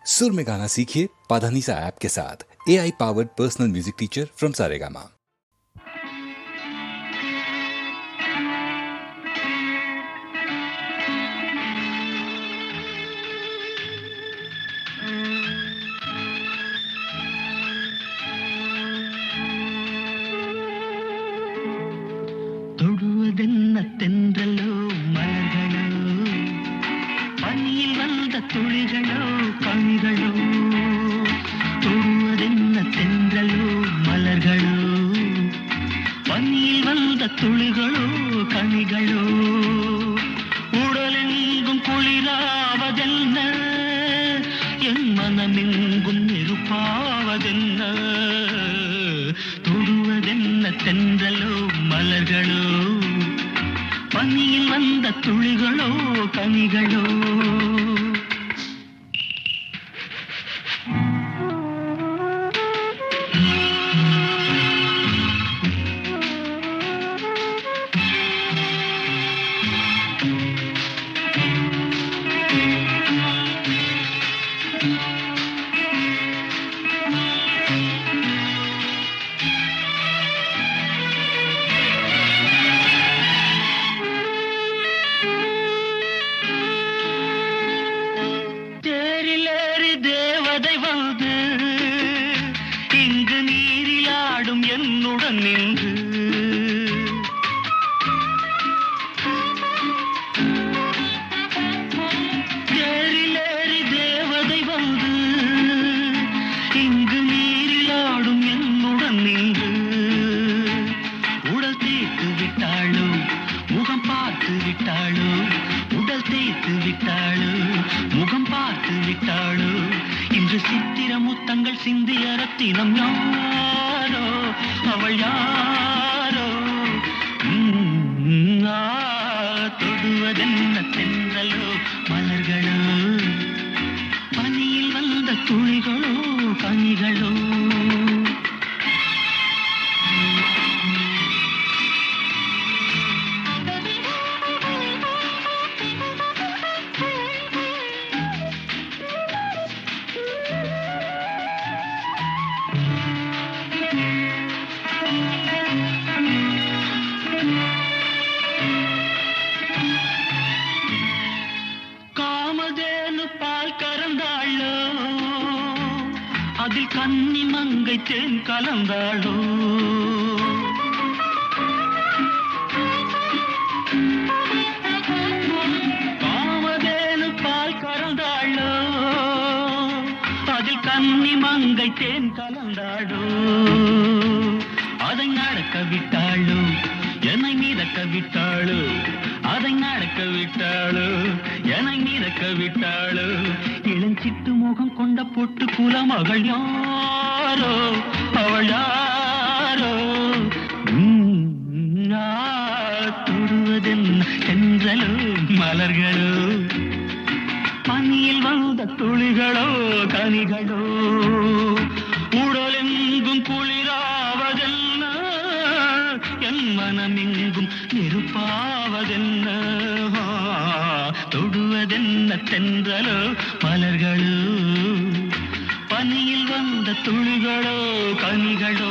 सुर में गाना सीखिए पाधानीसा ऐप के साथ। AI powered personal music teacher from Saregama. தொடுவதென்ன தென்றலோ மலர்களோ பனியில் வந்த துளிகளோ கனிகளோ தொடுவதென்ன தென்றலோ மலர்களோ பனியில் வந்த துளிகளோ கனிகளோ உடலெங்கும் குளிராவதென்ன என் மனமெங்கும் நெருப்பாவதென்ன தொடுவதென்ன தென்றலோ மலர்களோ பனியில் வந்த துளிகளோ கனிகளோ தேவதை வந்து இங்கு நீரிலாடும் என்னுடன் நின்று தேரிலேறி தேவதை வந்து இங்கு நீரிலாடும் என்னுடன் நின்று உடல் தேய்த்து விட்டாளோ முகம் பார்த்து விட்டாளோ உடல் தேய்த்து விட்டாளோ முகம் பார்த்து விட்டாளோ இன்று சித்திர முத்தங்கள் சிந்திய ரத்தினம் யாரோ அவள் யாரோ தொடுவதென்ன தென்றலோ மலர்களோ பனியில் வந்த துளிகளோ கனிகளோ அதில் கன்னி மங்கை தேன் கலந்தாளோ காமதேனு பால் கறந்தாளோ அதில் கன்னி மங்கை தேன் கலந்தாளோ அதை நடக்க விட்டாளோ என்னை மிதக்க விட்டாளோ அதை நடக்க விட்டாளோ என்னை மிதக்க விட்டாளோ இளஞ்சிட்டு முகம் கொண்ட பொட்டு குலமகள் யாரோ அவள் யாரோ தொடுவதென்ன தென்றலோ மலர்களோ பனியில் வந்த துளிகளோ கனிகளோ உடலெங்கும் குளிராவதென்ன என் மனமெங்கும் நெருப்பாவதென்ன தொடுவதென்ன தென்றலோ மலர்களோ பனியில் வந்த துளிகளோ கனிகளோ